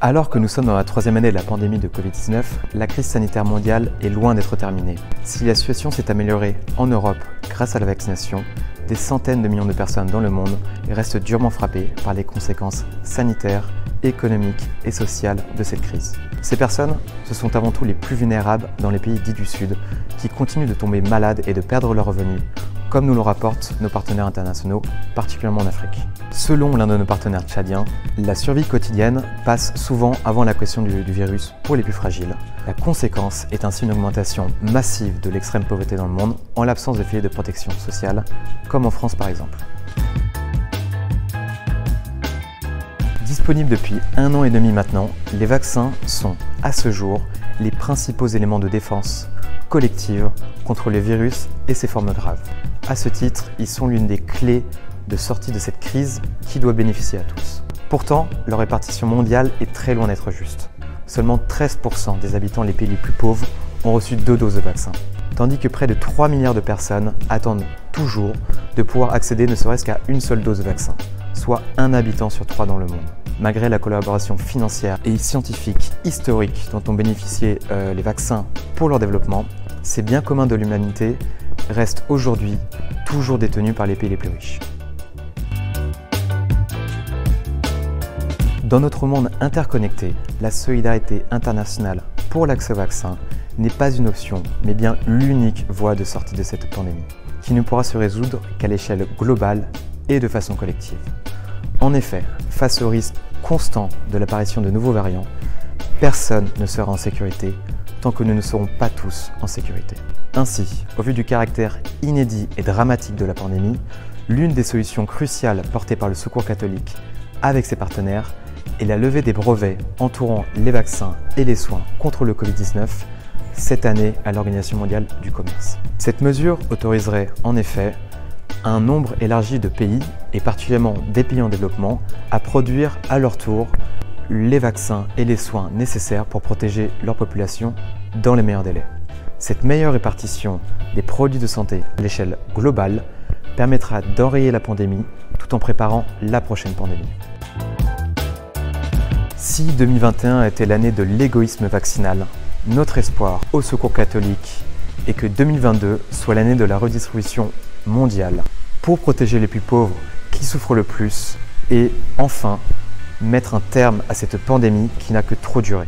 Alors que nous sommes dans la troisième année de la pandémie de Covid-19, la crise sanitaire mondiale est loin d'être terminée. Si la situation s'est améliorée en Europe grâce à la vaccination, des centaines de millions de personnes dans le monde restent durement frappées par les conséquences sanitaires, économiques et sociales de cette crise. Ces personnes, ce sont avant tout les plus vulnérables dans les pays dits du Sud, qui continuent de tomber malades et de perdre leurs revenus, comme nous le rapportent nos partenaires internationaux, particulièrement en Afrique. Selon l'un de nos partenaires tchadiens, la survie quotidienne passe souvent avant la question du virus pour les plus fragiles. La conséquence est ainsi une augmentation massive de l'extrême pauvreté dans le monde, en l'absence de filets de protection sociale, comme en France par exemple. Disponibles depuis 1 an et demi maintenant, les vaccins sont, à ce jour, les principaux éléments de défense collective contre le virus et ses formes graves. À ce titre, ils sont l'une des clés de sortie de cette crise qui doit bénéficier à tous. Pourtant, leur répartition mondiale est très loin d'être juste. Seulement 13% des habitants des pays les plus pauvres ont reçu 2 doses de vaccin, tandis que près de 3 milliards de personnes attendent toujours de pouvoir accéder ne serait-ce qu'à une seule dose de vaccin, soit 1 habitant sur 3 dans le monde. Malgré la collaboration financière et scientifique historique dont ont bénéficié les vaccins pour leur développement, ces biens communs de l'humanité restent aujourd'hui toujours détenus par les pays les plus riches. Dans notre monde interconnecté, la solidarité internationale pour l'accès au vaccin n'est pas une option, mais bien l'unique voie de sortie de cette pandémie, qui ne pourra se résoudre qu'à l'échelle globale et de façon collective. En effet, face au risque constant de l'apparition de nouveaux variants, personne ne sera en sécurité tant que nous ne serons pas tous en sécurité. Ainsi, au vu du caractère inédit et dramatique de la pandémie, l'une des solutions cruciales portées par le Secours catholique avec ses partenaires est la levée des brevets entourant les vaccins et les soins contre le Covid-19 cette année à l'Organisation mondiale du commerce. Cette mesure autoriserait en effet un nombre élargi de pays, et particulièrement des pays en développement, à produire à leur tour les vaccins et les soins nécessaires pour protéger leur population dans les meilleurs délais. Cette meilleure répartition des produits de santé à l'échelle globale permettra d'enrayer la pandémie tout en préparant la prochaine pandémie. Si 2021 était l'année de l'égoïsme vaccinal, notre espoir au Secours catholique est que 2022 soit l'année de la redistribution mondiale pour protéger les plus pauvres qui souffrent le plus et enfin mettre un terme à cette pandémie qui n'a que trop duré.